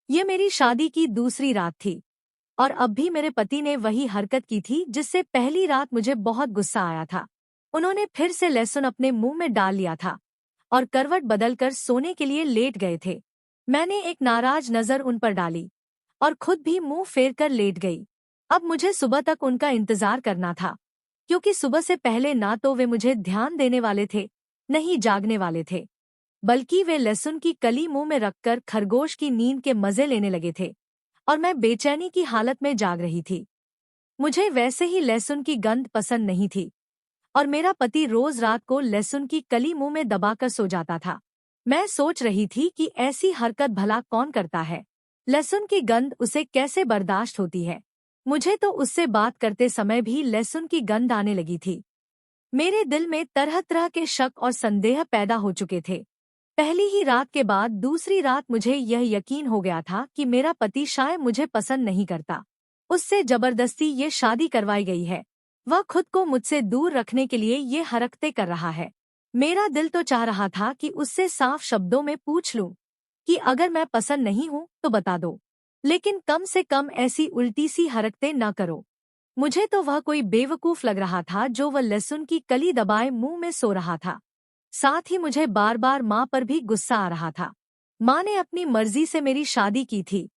ये मेरी शादी की दूसरी रात थी और अब भी मेरे पति ने वही हरकत की थी जिससे पहली रात मुझे बहुत गुस्सा आया था। उन्होंने फिर से लहसुन अपने मुंह में डाल लिया था और करवट बदलकर सोने के लिए लेट गए थे। मैंने एक नाराज नजर उन पर डाली और खुद भी मुंह फेर कर लेट गई। अब मुझे सुबह तक उनका इंतजार करना था, क्योंकि सुबह से पहले ना तो वे मुझे ध्यान देने वाले थे, न ही जागने वाले थे, बल्कि वे लहसुन की कली मुंह में रखकर खरगोश की नींद के मजे लेने लगे थे और मैं बेचैनी की हालत में जाग रही थी। मुझे वैसे ही लहसुन की गंध पसंद नहीं थी और मेरा पति रोज रात को लहसुन की कली मुंह में दबाकर सो जाता था। मैं सोच रही थी कि ऐसी हरकत भला कौन करता है। लहसुन की गंध उसे कैसे बर्दाश्त होती है। मुझे तो उससे बात करते समय भी लहसुन की गंध आने लगी थी। मेरे दिल में तरह तरह के शक और संदेह पैदा हो चुके थे। पहली ही रात के बाद दूसरी रात मुझे यह यकीन हो गया था कि मेरा पति शायद मुझे पसंद नहीं करता। उससे जबरदस्ती ये शादी करवाई गई है। वह खुद को मुझसे दूर रखने के लिए ये हरकतें कर रहा है। मेरा दिल तो चाह रहा था कि उससे साफ शब्दों में पूछ लूं कि अगर मैं पसंद नहीं हूं तो बता दो, लेकिन कम से कम ऐसी उल्टी सी हरकतें न करो। मुझे तो वह कोई बेवकूफ लग रहा था जो वह लहसुन की कली दबाए मुंह में सो रहा था। साथ ही मुझे बार बार माँ पर भी गुस्सा आ रहा था। माँ ने अपनी मर्जी से मेरी शादी की थी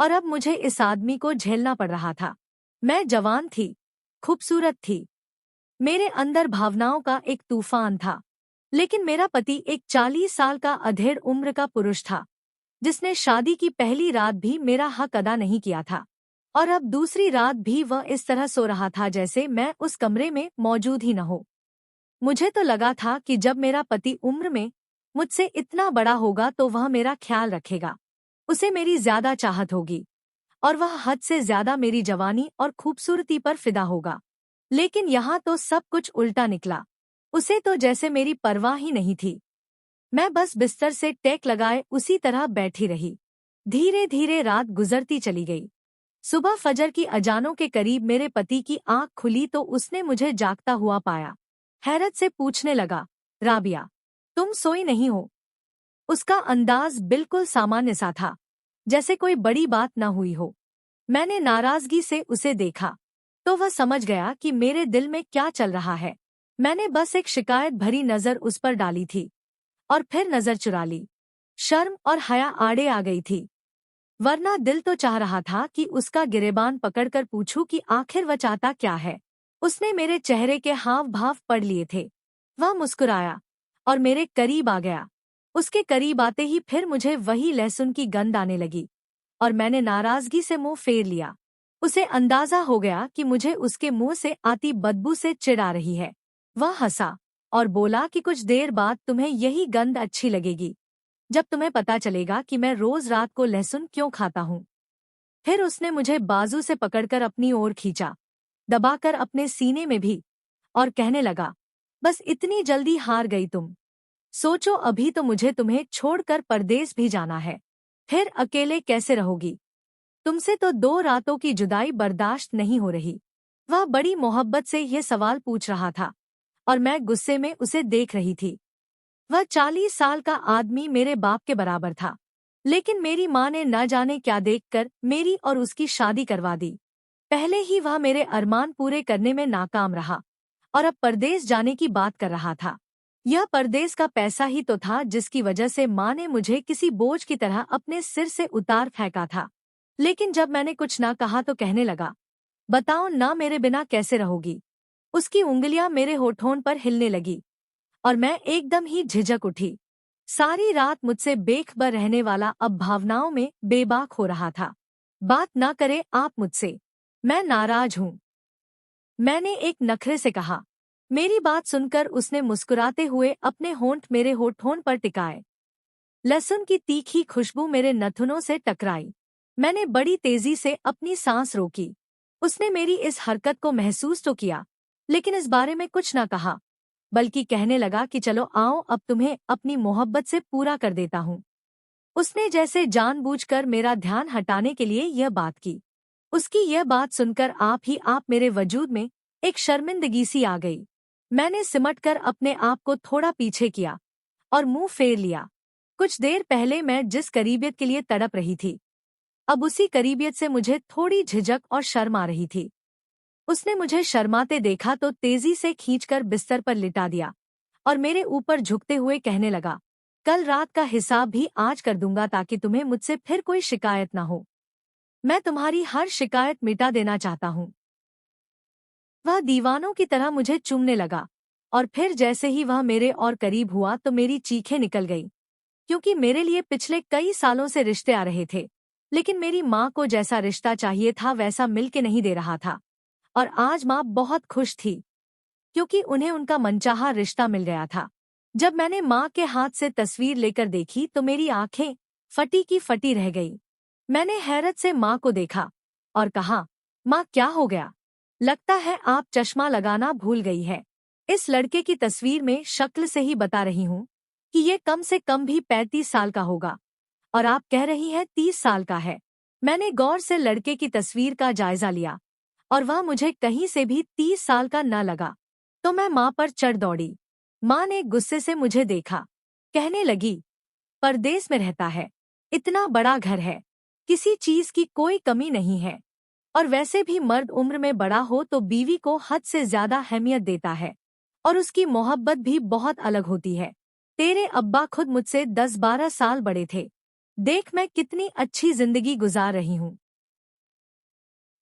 और अब मुझे इस आदमी को झेलना पड़ रहा था। मैं जवान थी, खूबसूरत थी, मेरे अंदर भावनाओं का एक तूफान था, लेकिन मेरा पति एक 40 साल का अधेड़ उम्र का पुरुष था, जिसने शादी की पहली रात भी मेरा हक अदा नहीं किया था और अब दूसरी रात भी वह इस तरह सो रहा था जैसे मैं उस कमरे में मौजूद ही न हो। मुझे तो लगा था कि जब मेरा पति उम्र में मुझसे इतना बड़ा होगा तो वह मेरा ख्याल रखेगा, उसे मेरी ज्यादा चाहत होगी और वह हद से ज्यादा मेरी जवानी और खूबसूरती पर फिदा होगा। लेकिन यहाँ तो सब कुछ उल्टा निकला। उसे तो जैसे मेरी परवाह ही नहीं थी। मैं बस बिस्तर से टेक लगाए उसी तरह बैठी रही। धीरे धीरे रात गुजरती चली गई। सुबह फजर की अजानों के करीब मेरे पति की आंख खुली तो उसने मुझे जागता हुआ पाया। हैरत से पूछने लगा, राबिया, तुम सोई नहीं हो? उसका अंदाज बिल्कुल सामान्य सा था, जैसे कोई बड़ी बात न हुई हो। मैंने नाराजगी से उसे देखा तो वह समझ गया कि मेरे दिल में क्या चल रहा है। मैंने बस एक शिकायत भरी नजर उस पर डाली थी और फिर नजर चुरा ली। शर्म और हया आड़े आ गई थी, वरना दिल तो चाह रहा था कि उसका गिरेबान पकड़कर पूछूं कि आखिर वह चाहता क्या है। उसने मेरे चेहरे के हाव भाव पढ़ लिए थे। वह मुस्कुराया और मेरे करीब आ गया। उसके करीब आते ही फिर मुझे वही लहसुन की गंध आने लगी और मैंने नाराजगी से मुंह फेर लिया। उसे अंदाजा हो गया कि मुझे उसके मुंह से आती बदबू से चिढ़ आ रही है। वह हंसा और बोला कि कुछ देर बाद तुम्हें यही गंध अच्छी लगेगी, जब तुम्हें पता चलेगा कि मैं रोज रात को लहसुन क्यों खाता हूँ। फिर उसने मुझे बाजू से पकड़कर अपनी ओर खींचा, दबाकर अपने सीने में भी, और कहने लगा, बस इतनी जल्दी हार गई तुम? सोचो, अभी तो मुझे तुम्हें छोड़कर परदेस भी जाना है, फिर अकेले कैसे रहोगी? तुमसे तो 2 रातों की जुदाई बर्दाश्त नहीं हो रही। वह बड़ी मोहब्बत से यह सवाल पूछ रहा था और मैं गुस्से में उसे देख रही थी। वह 40 साल का आदमी मेरे बाप के बराबर था, लेकिन मेरी माँ ने न जाने क्या देखकर मेरी और उसकी शादी करवा दी। पहले ही वह मेरे अरमान पूरे करने में नाकाम रहा और अब परदेस जाने की बात कर रहा था। यह परदेस का पैसा ही तो था जिसकी वजह से माँ ने मुझे किसी बोझ की तरह अपने सिर से उतार फेंका था। लेकिन जब मैंने कुछ ना कहा तो कहने लगा, बताओ ना, मेरे बिना कैसे रहोगी? उसकी उंगलियां मेरे होठों पर हिलने लगी और मैं एकदम ही झिझक उठी। सारी रात मुझसे बेखबर रहने वाला अब भावनाओं में बेबाक हो रहा था। बात ना करे आप मुझसे, मैं नाराज हूँ, मैंने एक नखरे से कहा। मेरी बात सुनकर उसने मुस्कुराते हुए अपने होंठ मेरे होठों पर टिकाए। लहसुन की तीखी खुशबू मेरे नथुनों से टकराई। मैंने बड़ी तेजी से अपनी सांस रोकी। उसने मेरी इस हरकत को महसूस तो किया, लेकिन इस बारे में कुछ न कहा, बल्कि कहने लगा कि चलो आओ, अब तुम्हें अपनी मोहब्बत से पूरा कर देता हूँ। उसने जैसे जानबूझकर मेरा ध्यान हटाने के लिए यह बात की। उसकी यह बात सुनकर आप मेरे वजूद में एक शर्मिंदगी सी आ गई। मैंने सिमटकर अपने आप को थोड़ा पीछे किया और मुंह फेर लिया। कुछ देर पहले मैं जिस करीबियत के लिए तड़प रही थी, अब उसी करीबियत से मुझे थोड़ी झिझक और शर्म आ रही थी। उसने मुझे शर्माते देखा तो तेजी से खींचकर बिस्तर पर लिटा दिया और मेरे ऊपर झुकते हुए कहने लगा, कल रात का हिसाब भी आज कर दूंगा ताकि तुम्हें मुझसे फिर कोई शिकायत ना हो। मैं तुम्हारी हर शिकायत मिटा देना चाहता हूँ। वह दीवानों की तरह मुझे चूमने लगा और फिर जैसे ही वह मेरे और करीब हुआ तो मेरी चीखें निकल गईं, क्योंकि मेरे लिए पिछले कई सालों से रिश्ते आ रहे थे, लेकिन मेरी माँ को जैसा रिश्ता चाहिए था वैसा मिल के नहीं दे रहा था। और आज माँ बहुत खुश थी, क्योंकि उन्हें उनका मनचाहा रिश्ता मिल गया था। जब मैंने माँ के हाथ से तस्वीर लेकर देखी तो मेरी आंखें फटी की फटी रह गई। मैंने हैरत से माँ को देखा और कहा, माँ क्या हो गया? लगता है आप चश्मा लगाना भूल गई है। इस लड़के की तस्वीर में शक्ल से ही बता रही हूँ कि ये कम से कम भी 35 साल का होगा और आप कह रही हैं 30 साल का है। मैंने गौर से लड़के की तस्वीर का जायजा लिया और वह मुझे कहीं से भी 30 साल का न लगा, तो मैं माँ पर चढ़ दौड़ी। माँ ने गुस्से से मुझे देखा, कहने लगी, परदेस में रहता है, इतना बड़ा घर है, किसी चीज की कोई कमी नहीं है, और वैसे भी मर्द उम्र में बड़ा हो तो बीवी को हद से ज्यादा अहमियत देता है और उसकी मोहब्बत भी बहुत अलग होती है। तेरे अब्बा खुद मुझसे 10-12 साल बड़े थे। देख मैं कितनी अच्छी जिंदगी गुजार रही हूँ।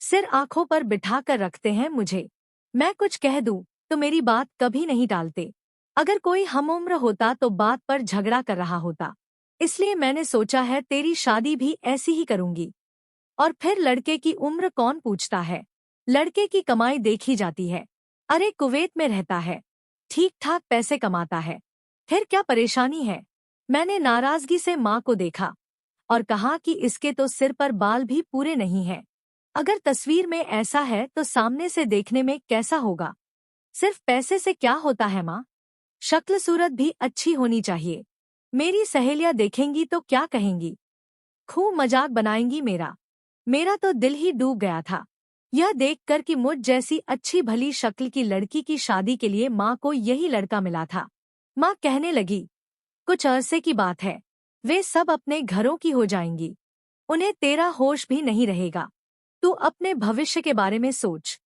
सिर आंखों पर बिठा कर रखते हैं मुझे। मैं कुछ कह दूं तो मेरी बात कभी नहीं टालते। अगर कोई हमउम्र होता तो बात पर झगड़ा कर रहा होता। इसलिए मैंने सोचा है तेरी शादी भी ऐसी ही करूंगी। और फिर लड़के की उम्र कौन पूछता है? लड़के की कमाई देखी जाती है। अरे कुवैत में रहता है, ठीक ठाक पैसे कमाता है, फिर क्या परेशानी है? मैंने नाराजगी से माँ को देखा और कहा कि इसके तो सिर पर बाल भी पूरे नहीं हैं। अगर तस्वीर में ऐसा है तो सामने से देखने में कैसा होगा? सिर्फ पैसे से क्या होता है माँ? शक्ल सूरत भी अच्छी होनी चाहिए। मेरी सहेलियां देखेंगी तो क्या कहेंगी? खूब मजाक बनाएंगी मेरा। मेरा तो दिल ही डूब गया था यह देखकर कि मुझ जैसी अच्छी भली शक्ल की लड़की की शादी के लिए माँ को यही लड़का मिला था। माँ कहने लगी, कुछ अरसे की बात है, वे सब अपने घरों की हो जाएंगी, उन्हें तेरा होश भी नहीं रहेगा। तू अपने भविष्य के बारे में सोच।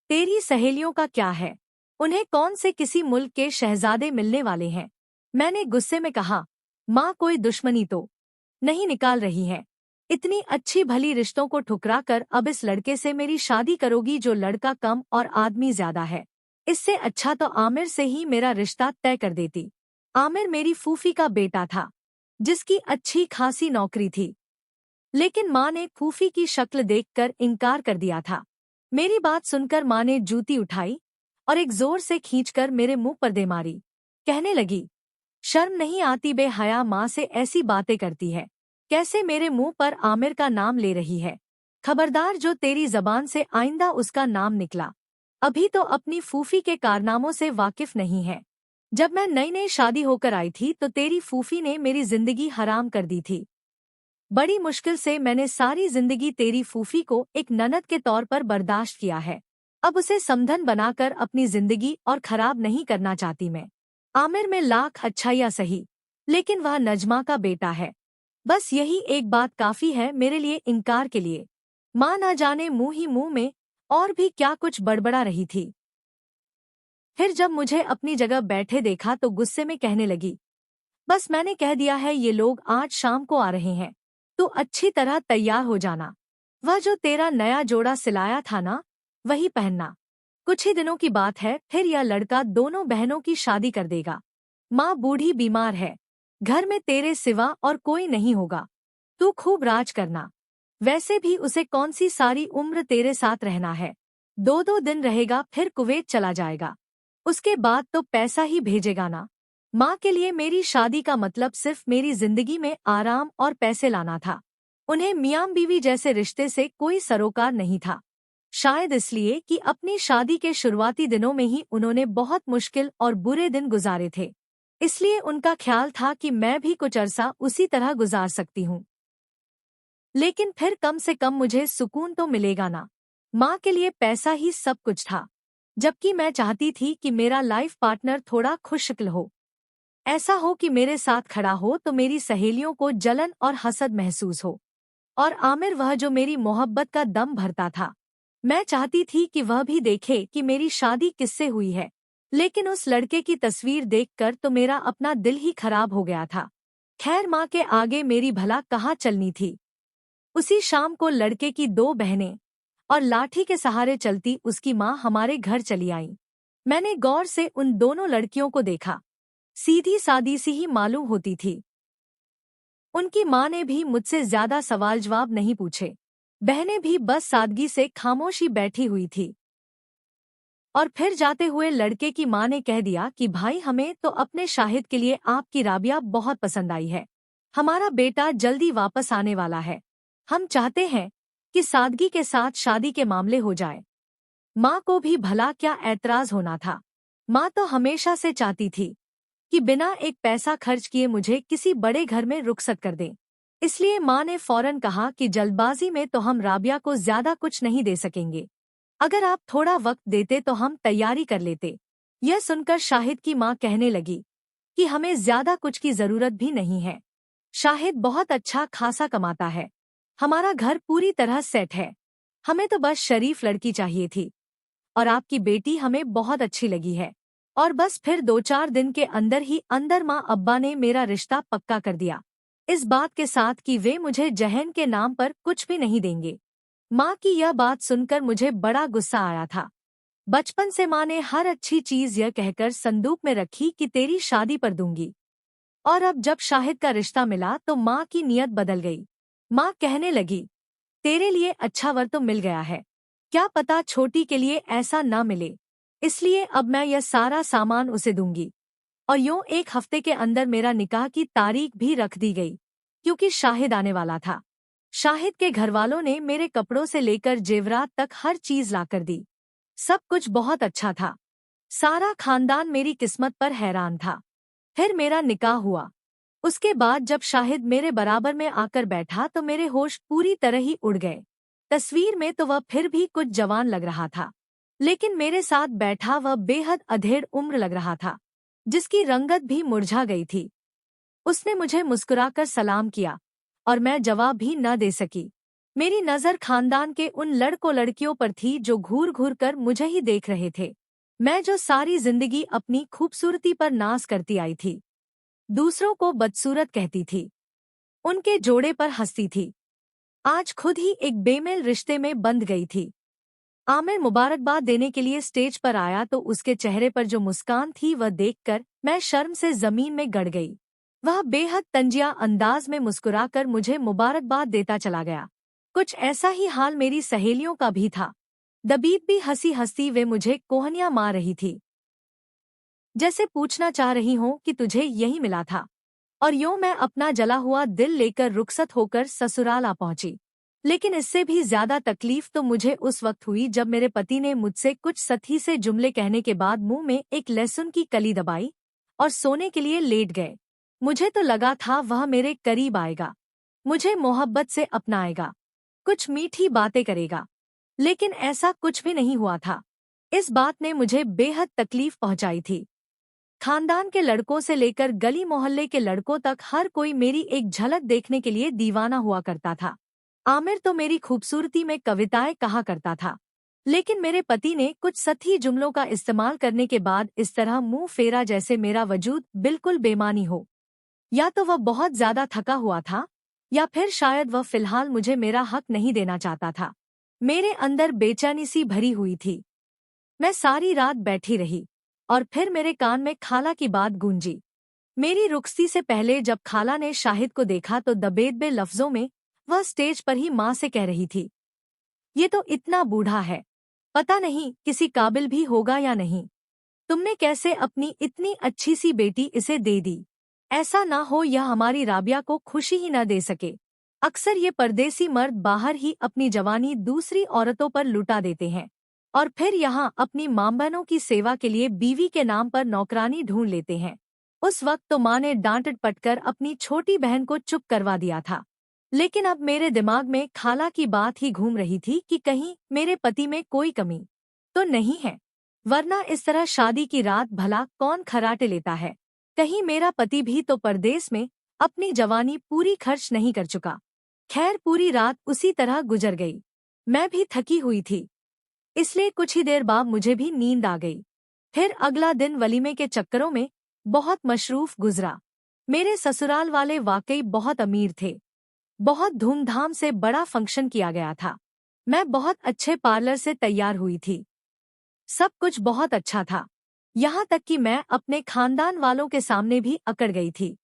तेरी सहेलियों का क्या है? उन्हें कौन से किसी मुल्क के शहजादे मिलने वाले हैं? मैंने गुस्से में कहा, माँ कोई दुश्मनी तो नहीं निकाल रही है? इतनी अच्छी भली रिश्तों को ठुकरा कर अब इस लड़के से मेरी शादी करोगी जो लड़का कम और आदमी ज्यादा है? इससे अच्छा तो आमिर से ही मेरा रिश्ता तय कर देती। आमिर मेरी फूफी का बेटा था, जिसकी अच्छी खासी नौकरी थी, लेकिन माँ ने फूफी की शक्ल देखकर इनकार कर दिया था। मेरी बात सुनकर माँ ने जूती उठाई और एक जोर से खींचकर मेरे मुंह पर दे मारी। कहने लगी, शर्म नहीं आती बेहया माँ से ऐसी बातें करती है? कैसे मेरे मुंह पर आमिर का नाम ले रही है? खबरदार जो तेरी जबान से आइंदा उसका नाम निकला। अभी तो अपनी फूफी के कारनामों से वाकिफ नहीं है। जब मैं नई नई शादी होकर आई थी तो तेरी फूफी ने मेरी जिंदगी हराम कर दी थी। बड़ी मुश्किल से मैंने सारी जिंदगी तेरी फूफी को एक ननद के तौर पर बर्दाश्त किया है। अब उसे समधन बनाकर अपनी जिंदगी और खराब नहीं करना चाहती मैं। आमिर में लाख अच्छाइयाँ सही, लेकिन वह नजमा का बेटा है। बस यही एक बात काफी है मेरे लिए इनकार के लिए। माँ ना जाने मुंह ही मुंह में और भी क्या कुछ बड़बड़ा रही थी। फिर जब मुझे अपनी जगह बैठे देखा तो गुस्से में कहने लगी, बस मैंने कह दिया है ये लोग आज शाम को आ रहे हैं, तो अच्छी तरह तैयार हो जाना। वह जो तेरा नया जोड़ा सिलाया था ना, वही पहनना। कुछ ही दिनों की बात है, फिर यह लड़का दोनों बहनों की शादी कर देगा। माँ बूढ़ी बीमार है, घर में तेरे सिवा और कोई नहीं होगा। तू खूब राज करना। वैसे भी उसे कौन सी सारी उम्र तेरे साथ रहना है? 2-2 दिन रहेगा फिर कुवैत चला जाएगा। उसके बाद तो पैसा ही भेजेगा ना। माँ के लिए मेरी शादी का मतलब सिर्फ मेरी जिंदगी में आराम और पैसे लाना था। उन्हें मियाँ बीवी जैसे रिश्ते से कोई सरोकार नहीं था। शायद इसलिए कि अपनी शादी के शुरुआती दिनों में ही उन्होंने बहुत मुश्किल और बुरे दिन गुजारे थे। इसलिए उनका ख्याल था कि मैं भी कुछ अरसा उसी तरह गुजार सकती हूँ। लेकिन फिर कम से कम मुझे सुकून तो मिलेगा ना। माँ के लिए पैसा ही सब कुछ था, जबकि मैं चाहती थी कि मेरा लाइफ पार्टनर थोड़ा खुशशक्ल हो। ऐसा हो कि मेरे साथ खड़ा हो तो मेरी सहेलियों को जलन और हसद महसूस हो, और आमिर वह जो मेरी मोहब्बत का दम भरता था। मैं चाहती थी कि वह भी देखे कि मेरी शादी किससे हुई है, लेकिन उस लड़के की तस्वीर देखकर तो मेरा अपना दिल ही खराब हो गया था। खैर, माँ के आगे मेरी भला कहाँ चलनी थी। उसी शाम को लड़के की दो बहनें और लाठी के सहारे चलती उसकी माँ हमारे घर चली आईं। मैंने गौर से उन दोनों लड़कियों को देखा। सीधी सादी सी ही मालूम होती थी। उनकी माँ ने भी मुझसे ज्यादा सवाल जवाब नहीं पूछे। बहनें भी बस सादगी से खामोशी बैठी हुई थी। और फिर जाते हुए लड़के की माँ ने कह दिया कि भाई, हमें तो अपने शाहिद के लिए आपकी राबिया बहुत पसंद आई है। हमारा बेटा जल्दी वापस आने वाला है। हम चाहते हैं कि सादगी के साथ शादी के मामले हो जाए। माँ को भी भला क्या ऐतराज होना था। माँ तो हमेशा से चाहती थी कि बिना एक पैसा खर्च किए मुझे किसी बड़े घर में रुखसत कर दें। इसलिए माँ ने फौरन कहा कि जल्दबाजी में तो हम राबिया को ज्यादा कुछ नहीं दे सकेंगे। अगर आप थोड़ा वक्त देते तो हम तैयारी कर लेते। यह सुनकर शाहिद की माँ कहने लगी कि हमें ज्यादा कुछ की जरूरत भी नहीं है। शाहिद बहुत अच्छा खासा कमाता है। हमारा घर पूरी तरह सेट है। हमें तो बस शरीफ लड़की चाहिए थी। और आपकी बेटी हमें बहुत अच्छी लगी है। और बस फिर 2-4 दिन के अंदर ही अंदर माँ अब्बा ने मेरा रिश्ता पक्का कर दिया, इस बात के साथ कि वे मुझे जहन के नाम पर कुछ भी नहीं देंगे। माँ की यह बात सुनकर मुझे बड़ा गुस्सा आया था। बचपन से माँ ने हर अच्छी चीज यह कहकर संदूक में रखी कि तेरी शादी पर दूंगी। और अब जब शाहिद का रिश्ता मिला तो माँ की नीयत बदल गई। माँ कहने लगी, तेरे लिए अच्छा वर तो मिल गया है, क्या पता छोटी के लिए ऐसा ना मिले। इसलिए अब मैं यह सारा सामान उसे दूंगी। और यूं 1 हफ्ते के अंदर मेरा निकाह की तारीख भी रख दी गई, क्योंकि शाहिद आने वाला था। शाहिद के घरवालों ने मेरे कपड़ों से लेकर जेवरात तक हर चीज लाकर दी। सब कुछ बहुत अच्छा था। सारा खानदान मेरी किस्मत पर हैरान था। फिर मेरा निकाह हुआ। उसके बाद जब शाहिद मेरे बराबर में आकर बैठा तो मेरे होश पूरी तरह ही उड़ गए। तस्वीर में तो वह फिर भी कुछ जवान लग रहा था, लेकिन मेरे साथ बैठा वह बेहद अधेड़ उम्र लग रहा था, जिसकी रंगत भी मुरझा गई थी। उसने मुझे मुस्कुराकर सलाम किया और मैं जवाब भी न दे सकी। मेरी नज़र खानदान के उन लड़कों लड़कियों पर थी जो घूर घूर कर मुझे ही देख रहे थे। मैं जो सारी जिंदगी अपनी खूबसूरती पर नाज करती आई थी, दूसरों को बदसूरत कहती थी, उनके जोड़े पर हंसती थी, आज खुद ही एक बेमेल रिश्ते में बंध गई थी। आमिर मुबारकबाद देने के लिए स्टेज पर आया तो उसके चेहरे पर जो मुस्कान थी वह देखकर मैं शर्म से जमीन में गड़ गई। वह बेहद तंजिया अंदाज में मुस्कुराकर मुझे मुबारकबाद देता चला गया। कुछ ऐसा ही हाल मेरी सहेलियों का भी था। दबीब भी हंसी हंसी वे मुझे कोहनियां मार रही थी, जैसे पूछना चाह रही हूँ कि तुझे यही मिला था। और यूं मैं अपना जला हुआ दिल लेकर रुखसत होकर ससुराल आ पहुंची। लेकिन इससे भी ज्यादा तकलीफ तो मुझे उस वक्त हुई जब मेरे पति ने मुझसे कुछ सती से जुमले कहने के बाद मुंह में एक लहसुन की कली दबाई और सोने के लिए लेट गए। मुझे तो लगा था वह मेरे करीब आएगा, मुझे मोहब्बत से अपनाएगा, कुछ मीठी बातें करेगा, लेकिन ऐसा कुछ भी नहीं हुआ था। इस बात ने मुझे बेहद तकलीफ पहुंचाई थी। खानदान के लड़कों से लेकर गली मोहल्ले के लड़कों तक हर कोई मेरी एक झलक देखने के लिए दीवाना हुआ करता था। आमिर तो मेरी खूबसूरती में कविताएं कहा करता था, लेकिन मेरे पति ने कुछ सती जुमलों का इस्तेमाल करने के बाद इस तरह मुंह फेरा जैसे मेरा वजूद बिल्कुल बेमानी हो। या तो वह बहुत ज्यादा थका हुआ था, या फिर शायद वह फिलहाल मुझे मेरा हक नहीं देना चाहता था। मेरे अंदर बेचैनी सी भरी हुई थी। मैं सारी रात बैठी रही और फिर मेरे कान में खाला की बात गूंजी। मेरी रुखसती से पहले जब खाला ने शाहिद को देखा तो दबेदबे लफ्जों में वह स्टेज पर ही माँ से कह रही थी, ये तो इतना बूढ़ा है, पता नहीं किसी काबिल भी होगा या नहीं। तुमने कैसे अपनी इतनी अच्छी सी बेटी इसे दे दी। ऐसा ना हो यह हमारी राबिया को खुशी ही न दे सके। अक्सर ये परदेसी मर्द बाहर ही अपनी जवानी दूसरी औरतों पर लुटा देते हैं और फिर यहाँ अपनी माँ बहनों की सेवा के लिए बीवी के नाम पर नौकरानी ढूंढ लेते हैं। उस वक्त तो माँ ने डांट पटकर अपनी छोटी बहन को चुप करवा दिया था, लेकिन अब मेरे दिमाग में खाला की बात ही घूम रही थी कि कहीं मेरे पति में कोई कमी तो नहीं है, वरना इस तरह शादी की रात भला कौन खर्राटे लेता है। कहीं मेरा पति भी तो परदेस में अपनी जवानी पूरी खर्च नहीं कर चुका। खैर पूरी रात उसी तरह गुजर गई। मैं भी थकी हुई थी, इसलिए कुछ ही देर बाद मुझे भी नींद आ गई। फिर अगला दिन वलीमे के चक्करों में बहुत मशरूफ गुजरा। मेरे ससुराल वाले वाकई बहुत अमीर थे। बहुत धूमधाम से बड़ा फंक्शन किया गया था। मैं बहुत अच्छे पार्लर से तैयार हुई थी। सब कुछ बहुत अच्छा था, यहाँ तक कि मैं अपने खानदान वालों के सामने भी अकड़ गई थी,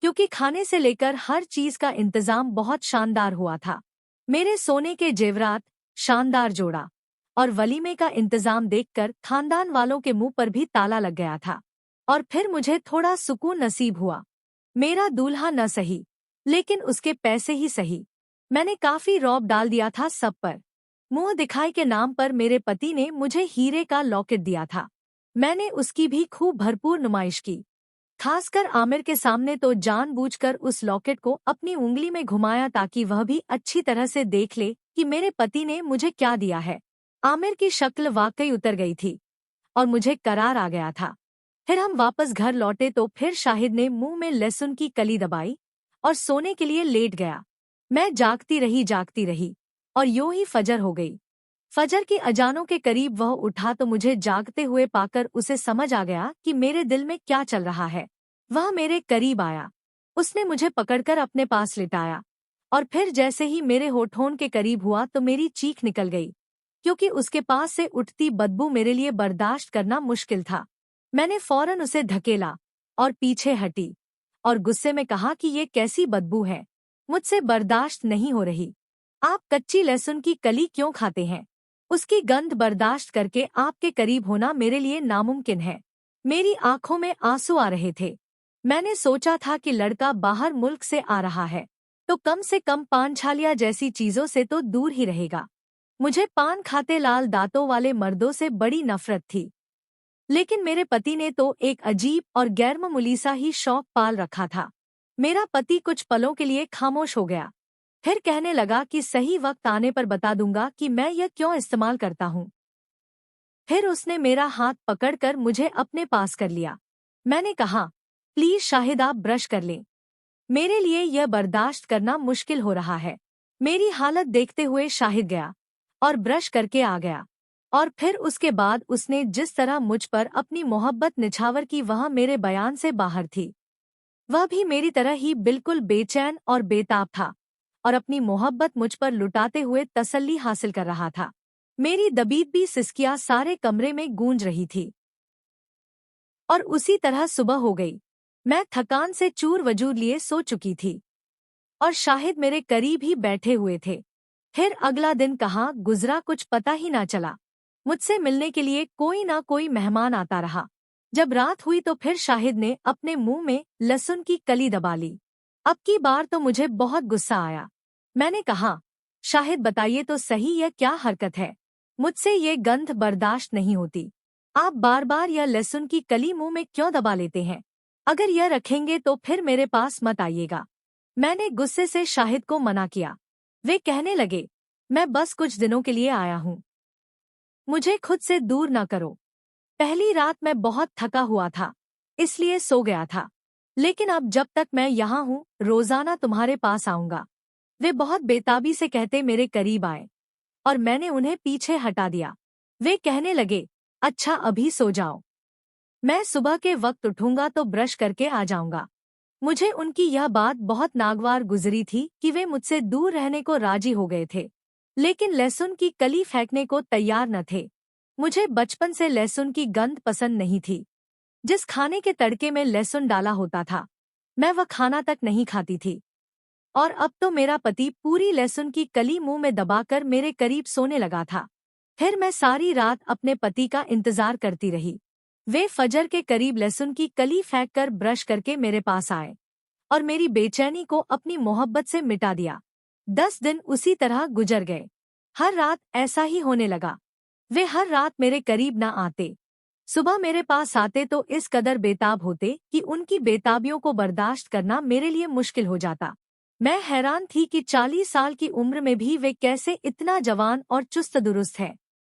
क्योंकि खाने से लेकर हर चीज का इंतजाम बहुत शानदार हुआ था। मेरे सोने के जेवरात, शानदार जोड़ा और वलीमे का इंतजाम देखकर खानदान वालों के मुंह पर भी ताला लग गया था। और फिर मुझे थोड़ा सुकून नसीब हुआ। मेरा दूल्हा न सही, लेकिन उसके पैसे ही सही। मैंने काफी रौब डाल दिया था सब पर। मुंह दिखाई के नाम पर मेरे पति ने मुझे हीरे का लॉकेट दिया था। मैंने उसकी भी खूब भरपूर नुमाइश की। खासकर आमिर के सामने तो जानबूझकर उस लॉकेट को अपनी उंगली में घुमाया ताकि वह भी अच्छी तरह से देख ले कि मेरे पति ने मुझे क्या दिया है। आमिर की शक्ल वाकई उतर गई थी और मुझे करार आ गया था। फिर हम वापस घर लौटे तो फिर शाहिद ने मुंह में लहसुन की कली दबाई और सोने के लिए लेट गया। मैं जागती रही और यूं ही फजर हो गई। फजर की अजानों के करीब वह उठा तो मुझे जागते हुए पाकर उसे समझ आ गया कि मेरे दिल में क्या चल रहा है। वह मेरे करीब आया। उसने मुझे पकड़कर अपने पास लिटाया और फिर जैसे ही मेरे होठों के करीब हुआ तो मेरी चीख निकल गई, क्योंकि उसके पास से उठती बदबू मेरे लिए बर्दाश्त करना मुश्किल था। मैंने फौरन उसे धकेला और पीछे हटी और गुस्से में कहा कि ये कैसी बदबू है, मुझसे बर्दाश्त नहीं हो रही। आप कच्ची लहसुन की कली क्यों खाते हैं? उसकी गंध बर्दाश्त करके आपके करीब होना मेरे लिए नामुमकिन है। मेरी आंखों में आंसू आ रहे थे। मैंने सोचा था कि लड़का बाहर मुल्क से आ रहा है तो कम से कम पान छालिया जैसी चीजों से तो दूर ही रहेगा। मुझे पान खाते लाल दांतों वाले मर्दों से बड़ी नफरत थी। लेकिन मेरे पति ने तो एक अजीब और गैरमामूली सा ही शौक पाल रखा था। मेरा पति कुछ पलों के लिए खामोश हो गया, फिर कहने लगा कि सही वक्त आने पर बता दूंगा कि मैं यह क्यों इस्तेमाल करता हूँ। फिर उसने मेरा हाथ पकड़कर मुझे अपने पास कर लिया। मैंने कहा, प्लीज शाहिद आप ब्रश कर लें, मेरे लिए यह बर्दाश्त करना मुश्किल हो रहा है। मेरी हालत देखते हुए शाहिद गया और ब्रश करके आ गया। और फिर उसके बाद उसने जिस तरह मुझ पर अपनी मोहब्बत निछावर की वह मेरे बयान से बाहर थी। वह भी मेरी तरह ही बिल्कुल बेचैन और बेताब था और अपनी मोहब्बत मुझ पर लुटाते हुए तसल्ली हासिल कर रहा था। मेरी दबीबी सिसकियां सारे कमरे में गूंज रही थी। और उसी तरह सुबह हो गई। मैं थकान से चूर वजूद लिए सो चुकी थी और शाहिद मेरे करीब ही बैठे हुए थे। फिर अगला दिन कहाँ गुजरा कुछ पता ही ना चला। मुझसे मिलने के लिए कोई ना कोई मेहमान आता रहा। जब रात हुई तो फिर शाहिद ने अपने मुंह में लहसुन की कली दबा ली। अब की बार तो मुझे बहुत गुस्सा आया। मैंने कहा, शाहिद बताइए तो सही यह क्या हरकत है? मुझसे ये गंध बर्दाश्त नहीं होती। आप बार बार यह लहसुन की कली मुंह में क्यों दबा लेते हैं? अगर यह रखेंगे तो फिर मेरे पास मत आइएगा। मैंने गुस्से से शाहिद को मना किया। वे कहने लगे, मैं बस कुछ दिनों के लिए आया हूँ, मुझे खुद से दूर न करो। पहली रात मैं बहुत थका हुआ था, इसलिए सो गया था। लेकिन अब जब तक मैं यहाँ हूँ रोजाना तुम्हारे पास आऊंगा। वे बहुत बेताबी से कहते मेरे करीब आए और मैंने उन्हें पीछे हटा दिया। वे कहने लगे, अच्छा अभी सो जाओ, मैं सुबह के वक्त उठूंगा तो ब्रश करके आ जाऊंगा। मुझे उनकी यह बात बहुत नागवार गुजरी थी कि वे मुझसे दूर रहने को राजी हो गए थे, लेकिन लहसुन की कली फेंकने को तैयार न थे। मुझे बचपन से लहसुन की गंध पसंद नहीं थी। जिस खाने के तड़के में लहसुन डाला होता था, मैं वह खाना तक नहीं खाती थी। और अब तो मेरा पति पूरी लहसुन की कली मुंह में दबाकर मेरे करीब सोने लगा था। फिर मैं सारी रात अपने पति का इंतजार करती रही। वे फजर के करीब लहसुन की कली फेंककर ब्रश करके मेरे पास आए और मेरी बेचैनी को अपनी मोहब्बत से मिटा दिया। 10 दिन उसी तरह गुजर गए। हर रात ऐसा ही होने लगा। वे हर रात मेरे करीब न आते। सुबह मेरे पास आते तो इस कदर बेताब होते कि उनकी बेताबियों को बर्दाश्त करना मेरे लिए मुश्किल हो जाता। मैं हैरान थी कि 40 साल की उम्र में भी वे कैसे इतना जवान और चुस्त दुरुस्त है।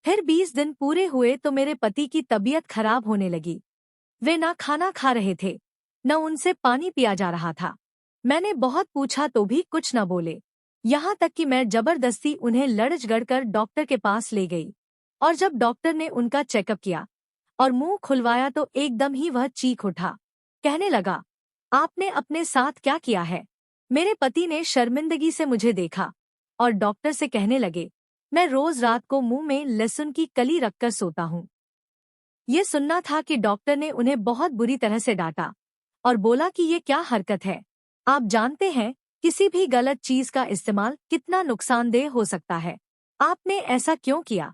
फिर 20 दिन पूरे हुए तो मेरे पति की तबीयत खराब होने लगी। वे ना खाना खा रहे थे, न उनसे पानी पिया जा रहा था। मैंने बहुत पूछा तो भी कुछ न बोले। यहाँ तक कि मैं जबरदस्ती उन्हें लड़झगड़ कर डॉक्टर के पास ले गई। और जब डॉक्टर ने उनका चेकअप किया और मुंह खुलवाया तो एकदम ही वह चीख उठा। कहने लगा, आपने अपने साथ क्या किया है? मेरे पति ने शर्मिंदगी से मुझे देखा और डॉक्टर से कहने लगे, मैं रोज रात को मुंह में लहसुन की कली रखकर सोता हूँ। ये सुनना था कि डॉक्टर ने उन्हें बहुत बुरी तरह से डांटा और बोला कि ये क्या हरकत है? आप जानते हैं किसी भी गलत चीज का इस्तेमाल कितना नुकसानदेह हो सकता है। आपने ऐसा क्यों किया?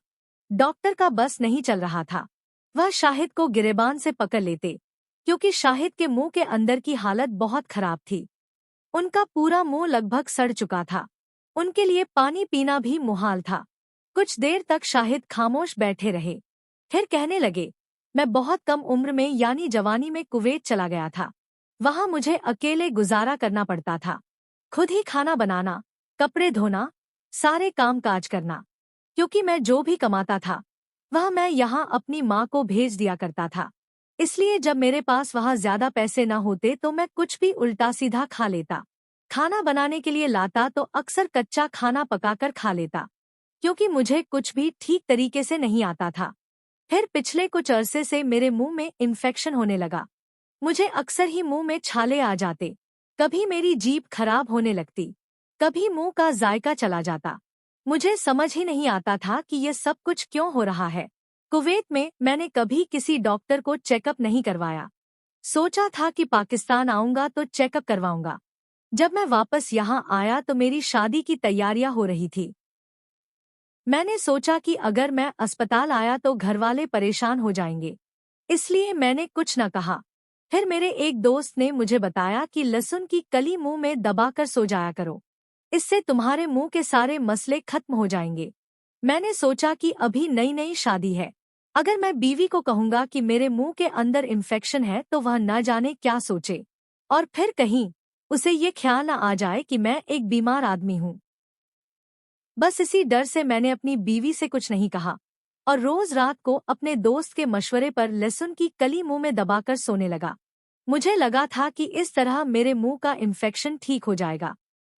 डॉक्टर का बस नहीं चल रहा था। वह शाहिद को गिरेबान से पकड़ लेते, क्योंकि शाहिद के मुंह के अंदर की हालत बहुत खराब थी। उनका पूरा मुंह लगभग सड़ चुका था। उनके लिए पानी पीना भी मुहाल था। कुछ देर तक शाहिद खामोश बैठे रहे। फिर कहने लगे, मैं बहुत कम उम्र में यानी जवानी में कुवैत चला गया था। वहां मुझे अकेले गुजारा करना पड़ता था। खुद ही खाना बनाना, कपड़े धोना, सारे काम काज करना। क्योंकि मैं जो भी कमाता था वह मैं यहाँ अपनी माँ को भेज दिया करता था। इसलिए जब मेरे पास वहाँ ज्यादा पैसे न होते तो मैं कुछ भी उल्टा सीधा खा लेता। खाना बनाने के लिए लाता तो अक्सर कच्चा खाना पकाकर खा लेता, क्योंकि मुझे कुछ भी ठीक तरीके से नहीं आता था। फिर पिछले कुछ अरसे से मेरे मुंह में इन्फेक्शन होने लगा। मुझे अक्सर ही मुंह में छाले आ जाते, कभी मेरी जीभ खराब होने लगती, कभी मुंह का जायका चला जाता। मुझे समझ ही नहीं आता था कि ये सब कुछ क्यों हो रहा है। कुवैत में मैंने कभी किसी डॉक्टर को चेकअप नहीं करवाया। सोचा था कि पाकिस्तान आऊंगा तो चेकअप करवाऊंगा। जब मैं वापस यहाँ आया तो मेरी शादी की तैयारियां हो रही थी। मैंने सोचा कि अगर मैं अस्पताल आया तो घरवाले परेशान हो जाएंगे, इसलिए मैंने कुछ न कहा। फिर मेरे एक दोस्त ने मुझे बताया कि लहसुन की कली मुंह में दबाकर सो जाया करो, इससे तुम्हारे मुंह के सारे मसले खत्म हो जाएंगे। मैंने सोचा कि अभी नई नई शादी है, अगर मैं बीवी को कहूंगा कि मेरे मुंह के अंदर इन्फेक्शन है तो वह न जाने क्या सोचे, और फिर कहीं उसे ये ख्याल न आ जाए कि मैं एक बीमार आदमी हूँ। बस इसी डर से मैंने अपनी बीवी से कुछ नहीं कहा और रोज रात को अपने दोस्त के मशवरे पर लहसुन की कली मुंह में दबाकर सोने लगा। मुझे लगा था कि इस तरह मेरे मुंह का इन्फेक्शन ठीक हो जाएगा,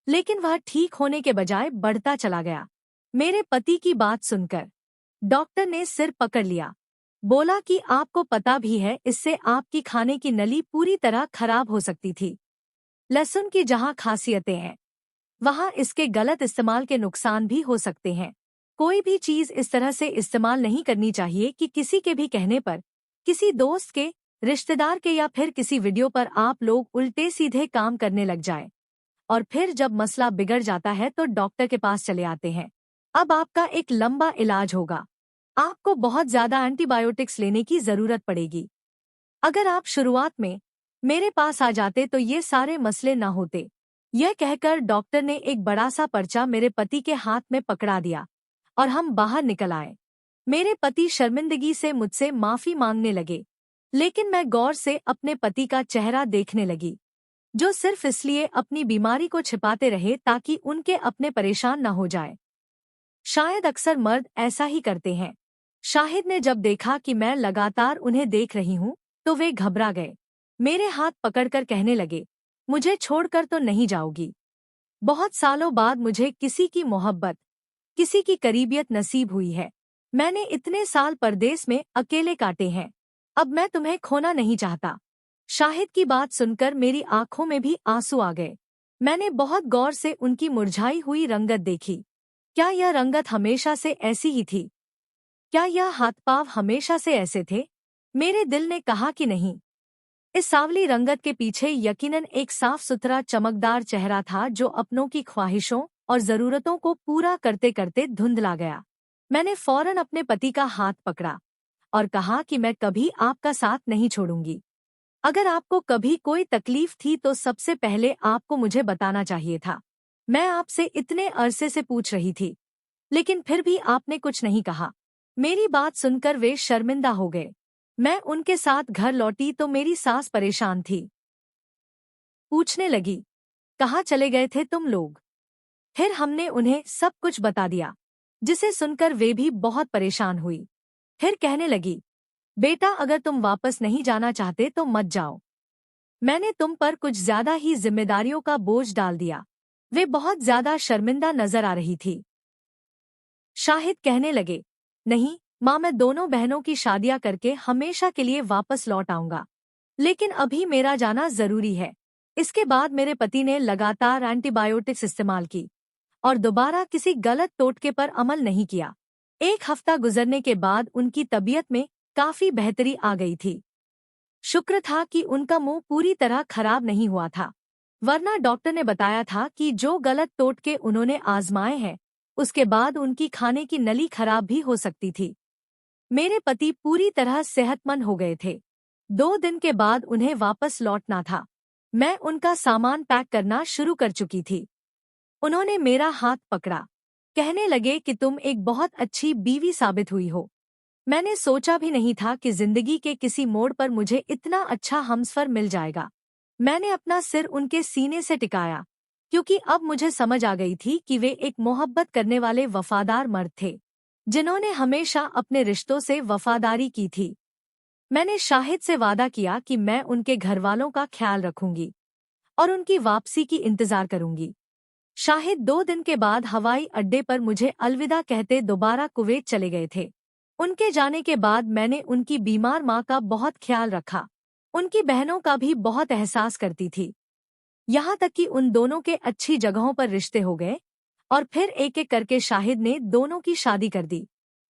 लेकिन वह ठीक होने के बजाय बढ़ता चला गया। मेरे पति की बात सुनकर डॉक्टर ने सिर पकड़ लिया। बोला कि आपको पता भी है इससे आपकी खाने की नली पूरी तरह खराब हो सकती थी। लहसुन की जहाँ खासियतें हैं वहाँ इसके गलत इस्तेमाल के नुकसान भी हो सकते हैं। कोई भी चीज इस तरह से इस्तेमाल नहीं करनी चाहिए कि किसी के भी कहने पर, किसी दोस्त के, रिश्तेदार के या फिर किसी वीडियो पर आप लोग उल्टे सीधे काम करने लग जाए और फिर जब मसला बिगड़ जाता है तो डॉक्टर के पास चले आते हैं। अब आपका एक लंबा इलाज होगा। आपको बहुत ज्यादा एंटीबायोटिक्स लेने की जरूरत पड़ेगी। अगर आप शुरुआत में मेरे पास आ जाते तो ये सारे मसले न होते। यह कहकर डॉक्टर ने एक बड़ा सा पर्चा मेरे पति के हाथ में पकड़ा दिया और हम बाहर निकल आए। मेरे पति शर्मिंदगी से मुझसे माफी मांगने लगे, लेकिन मैं गौर से अपने पति का चेहरा देखने लगी, जो सिर्फ इसलिए अपनी बीमारी को छिपाते रहे ताकि उनके अपने परेशान न हो जाए। शायद अक्सर मर्द ऐसा ही करते हैं। शाहिद ने जब देखा कि मैं लगातार उन्हें देख रही हूँ तो वे घबरा गए। मेरे हाथ पकड़कर कहने लगे, मुझे छोड़कर तो नहीं जाओगी। बहुत सालों बाद मुझे किसी की मोहब्बत, किसी की करीबियत नसीब हुई है। मैंने इतने साल परदेस में अकेले काटे हैं, अब मैं तुम्हें खोना नहीं चाहता। शाहिद की बात सुनकर मेरी आंखों में भी आंसू आ गए। मैंने बहुत गौर से उनकी मुरझाई हुई रंगत देखी। क्या यह रंगत हमेशा से ऐसी ही थी? क्या यह हाथ पांव हमेशा से ऐसे थे? मेरे दिल ने कहा कि नहीं। इस सांवली रंगत के पीछे यकीनन एक साफ सुथरा चमकदार चेहरा था जो अपनों की ख्वाहिशों और जरूरतों को पूरा करते करते धुंधला गया। मैंने फौरन अपने पति का हाथ पकड़ा और कहा कि मैं कभी आपका साथ नहीं छोड़ूंगी। अगर आपको कभी कोई तकलीफ थी तो सबसे पहले आपको मुझे बताना चाहिए था। मैं आपसे इतने अरसे से पूछ रही थी, लेकिन फिर भी आपने कुछ नहीं कहा। मेरी बात सुनकर वे शर्मिंदा हो गए। मैं उनके साथ घर लौटी तो मेरी सास परेशान थी। पूछने लगी, कहाँ चले गए थे तुम लोग? फिर हमने उन्हें सब कुछ बता दिया, जिसे सुनकर वे भी बहुत परेशान हुई। फिर कहने लगी, बेटा अगर तुम वापस नहीं जाना चाहते तो मत जाओ। मैंने तुम पर कुछ ज्यादा ही जिम्मेदारियों का बोझ डाल दिया। वे बहुत ज्यादा शर्मिंदा नजर आ रही थी। शाहिद कहने लगे, नहीं माँ, मैं दोनों बहनों की शादियां करके हमेशा के लिए वापस लौट आऊंगा, लेकिन अभी मेरा जाना जरूरी है। इसके बाद मेरे पति ने लगातार एंटीबायोटिक्स इस्तेमाल की और दोबारा किसी गलत टोटके पर अमल नहीं किया। 1 हफ्ता गुजरने के बाद उनकी तबीयत में काफी बेहतरी आ गई थी। शुक्र था कि उनका मुंह पूरी तरह खराब नहीं हुआ था, वरना डॉक्टर ने बताया था कि जो गलत टोटके उन्होंने आजमाए हैं उसके बाद उनकी खाने की नली खराब भी हो सकती थी। मेरे पति पूरी तरह सेहतमंद हो गए थे। 2 दिन के बाद उन्हें वापस लौटना था। मैं उनका सामान पैक करना शुरू कर चुकी थी। उन्होंने मेरा हाथ पकड़ा, कहने लगे कि तुम एक बहुत अच्छी बीवी साबित हुई हो। मैंने सोचा भी नहीं था कि जिंदगी के किसी मोड़ पर मुझे इतना अच्छा हमसफर मिल जाएगा। मैंने अपना सिर उनके सीने से टिकाया, क्योंकि अब मुझे समझ आ गई थी कि वे एक मोहब्बत करने वाले वफादार मर्द थे, जिन्होंने हमेशा अपने रिश्तों से वफादारी की थी। मैंने शाहिद से वादा किया कि मैं उनके घरवालों का ख्याल रखूंगी और उनकी वापसी की इंतजार करूंगी। शाहिद 2 दिन के बाद हवाई अड्डे पर मुझे अलविदा कहते दोबारा कुवैत चले गए थे। उनके जाने के बाद मैंने उनकी बीमार माँ का बहुत ख्याल रखा, उनकी बहनों का भी बहुत एहसास करती थी। यहाँ तक कि उन दोनों के अच्छी जगहों पर रिश्ते हो गए और फिर एक एक करके शाहिद ने दोनों की शादी कर दी।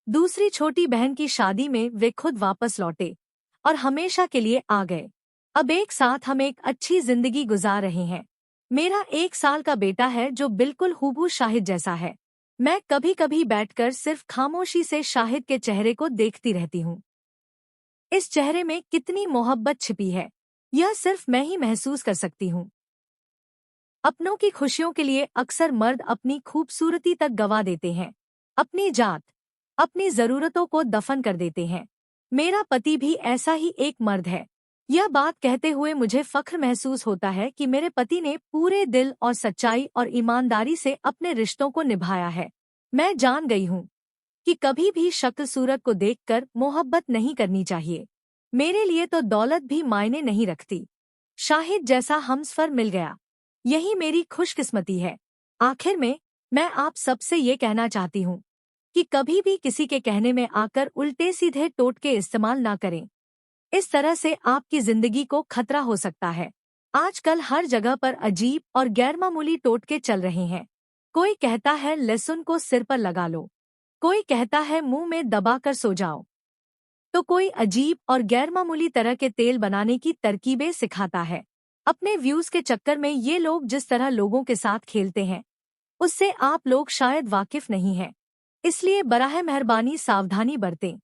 दूसरी छोटी बहन की शादी में वे खुद वापस लौटे और हमेशा के लिए आ गए। अब एक साथ हम एक अच्छी जिंदगी गुजार रहे हैं। मेरा 1 साल का बेटा है जो बिल्कुल हूबहू शाहिद जैसा है। मैं कभी कभी बैठकर सिर्फ खामोशी से शाहिद के चेहरे को देखती रहती हूँ। इस चेहरे में कितनी मोहब्बत छिपी है, यह सिर्फ मैं ही महसूस कर सकती हूँ। अपनों की खुशियों के लिए अक्सर मर्द अपनी खूबसूरती तक गवा देते हैं, अपनी जात, अपनी जरूरतों को दफन कर देते हैं। मेरा पति भी ऐसा ही एक मर्द है। यह बात कहते हुए मुझे फख्र महसूस होता है कि मेरे पति ने पूरे दिल और सच्चाई और ईमानदारी से अपने रिश्तों को निभाया है। मैं जान गई हूँ कि कभी भी शक्ल सूरत को देखकर मोहब्बत नहीं करनी चाहिए। मेरे लिए तो दौलत भी मायने नहीं रखती। शाहिद जैसा हमसफर मिल गया, यही मेरी खुशकिस्मती है। आखिर में मैं आप सबसे ये कहना चाहती हूँ कि कभी भी किसी के कहने में आकर उल्टे सीधे टोटके इस्तेमाल ना करें। इस तरह से आपकी जिंदगी को खतरा हो सकता है। आजकल हर जगह पर अजीब और गैरमामूली टोटके चल रहे हैं। कोई कहता है लहसुन को सिर पर लगा लो, कोई कहता है मुंह में दबाकर सो जाओ, तो कोई अजीब और गैरमामूली तरह के तेल बनाने की तरकीबें सिखाता है। अपने व्यूज के चक्कर में ये लोग जिस तरह लोगों के साथ खेलते हैं उससे आप लोग शायद वाकिफ नहीं हैं। इसलिए बराह मेहरबानी सावधानी बरतें।